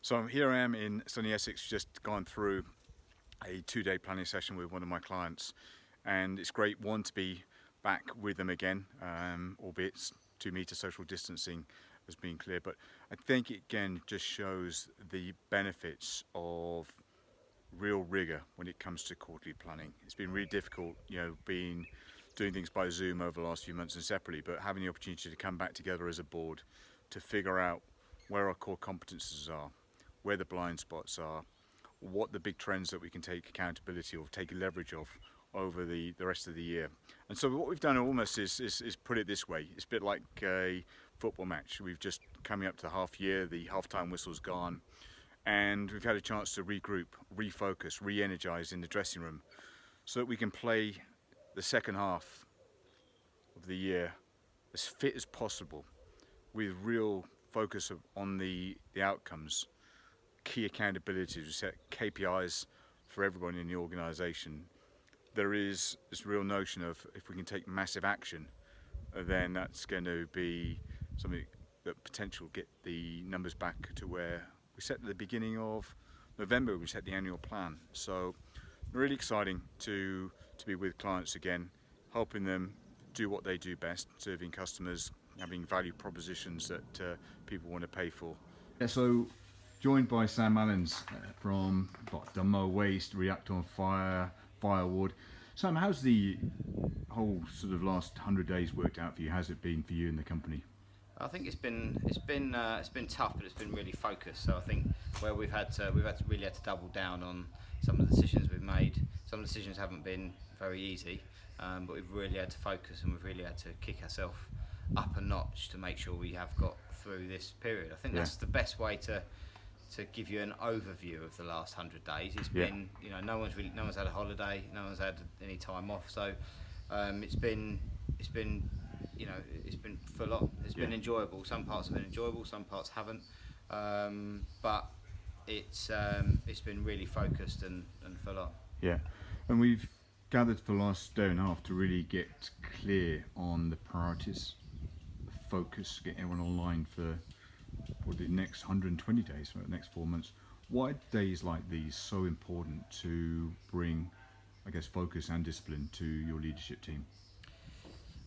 So here I am in sunny Essex, just gone through a 2-day planning session with one of my clients, and it's great, one, to be back with them again, albeit 2 meter social distancing has been clear, but I think it again just shows the benefits of real rigor when it comes to quarterly planning. It's been really difficult, doing things by Zoom over the last few months and separately, but having the opportunity to come back together as a board to figure out where our core competences are, where the blind spots are, what the big trends that we can take accountability of, take leverage of over the rest of the year. And so what we've done almost is put it this way. It's a bit like a football match. We've just coming up to the half year, the half-time whistle's gone, and we've had a chance to regroup, refocus, re-energize in the dressing room so that we can play the second half of the year as fit as possible with real focus on the outcomes, key accountabilities. We set KPIs for everyone in the organisation. There is this real notion of if we can take massive action, then that's going to be something that potential get the numbers back to where we set at the beginning of November. We set the annual plan. So really exciting to be with clients again, helping them do what they do best, serving customers, having value propositions that people want to pay for. Yeah, so joined by Sam Malins from Dunmow Waste, React on Fire, Firewood. Sam, how's the whole sort of last 100 days worked out for you? How's it been for you and the company? I think it's been tough, but it's been really focused. So I think where we've had to really had to double down on some of the decisions we've made. Some decisions haven't been very easy, but we've really had to focus, and we've really had to kick ourselves up a notch to make sure we have got through this period. I think that's the best way to give you an overview of the last 100 days. It's been, no one's had a holiday, no one's had any time off, so it's been full on. It's been enjoyable. Some parts have been enjoyable, some parts haven't, but it's been really focused and full on. Yeah, and we've gathered for the last day and a half to really get clear on the priorities, the focus, get everyone online for the next 120 days, for the next 4 months. Why are days like these so important to bring, I guess, focus and discipline to your leadership team?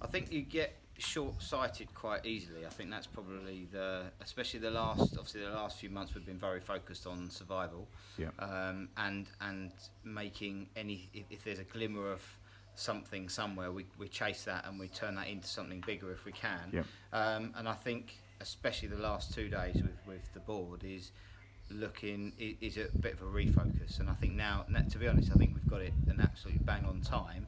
I think you get short-sighted quite easily. I think that's probably especially the last few months we've been very focused on survival, and making if there's a glimmer of something somewhere, we chase that and we turn that into something bigger if we can. And I think especially the last 2 days with the board is a bit of a refocus, and I think now, to be honest, I think we've got it an absolute bang on time,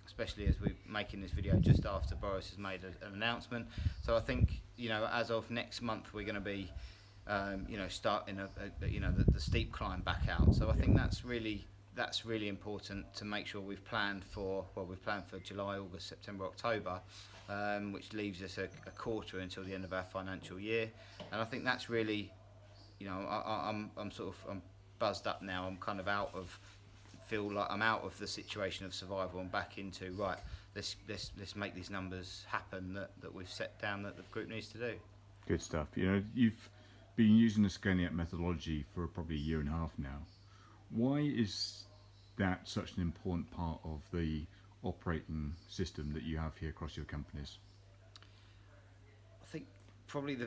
especially as we're making this video just after Boris has made an announcement. So I think, as of next month we're going to be starting the steep climb back out. So I think that's really important to make sure we've planned for July, August, September, October, which leaves us a quarter until the end of our financial year. And I think that's really, I'm buzzed up now. I'm kind of feel like I'm out of the situation of survival and back into let's make these numbers happen that we've set down that the group needs to do. Good stuff. You've been using the Scania methodology for probably a year and a half now. Why is that such an important part of the operating system that you have here across your companies? I think probably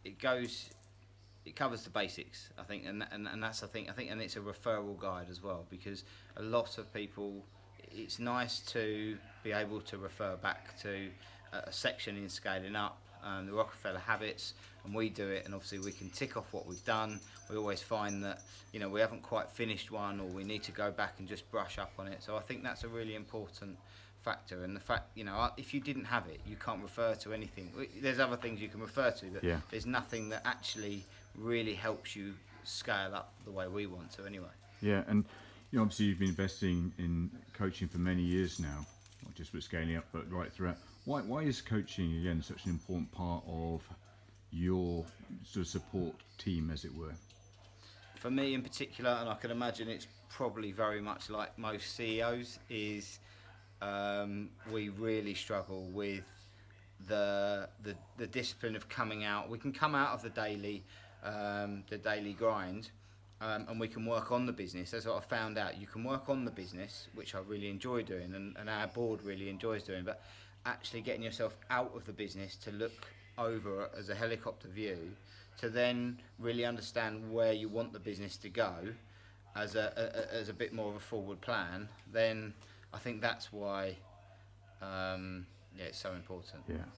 it covers the basics, I think, and that's and it's a referral guide as well, because a lot of people, it's nice to be able to refer back to a section in Scaling Up, the Rockefeller habits, and we do it, and obviously we can tick off what we've done. We always find that we haven't quite finished one, or we need to go back and just brush up on it. So I think that's a really important factor, and the fact, if you didn't have it, you can't refer to anything. There's other things you can refer to, but there's nothing that actually really helps you scale up the way we want to anyway. Yeah, and obviously you've been investing in coaching for many years now, not just with Scaling Up, but right throughout. Why is coaching again such an important part of your sort of support team, as it were? For me in particular, and I can imagine it's probably very much like most CEOs, is we really struggle with the discipline of coming out. We can come out of the daily the daily grind, and we can work on the business. That's what I found out. You can work on the business, which I really enjoy doing, and our board really enjoys doing, but actually getting yourself out of the business to look over as a helicopter view, to then really understand where you want the business to go as a bit more of a forward plan, then I think that's why it's so important. Yeah,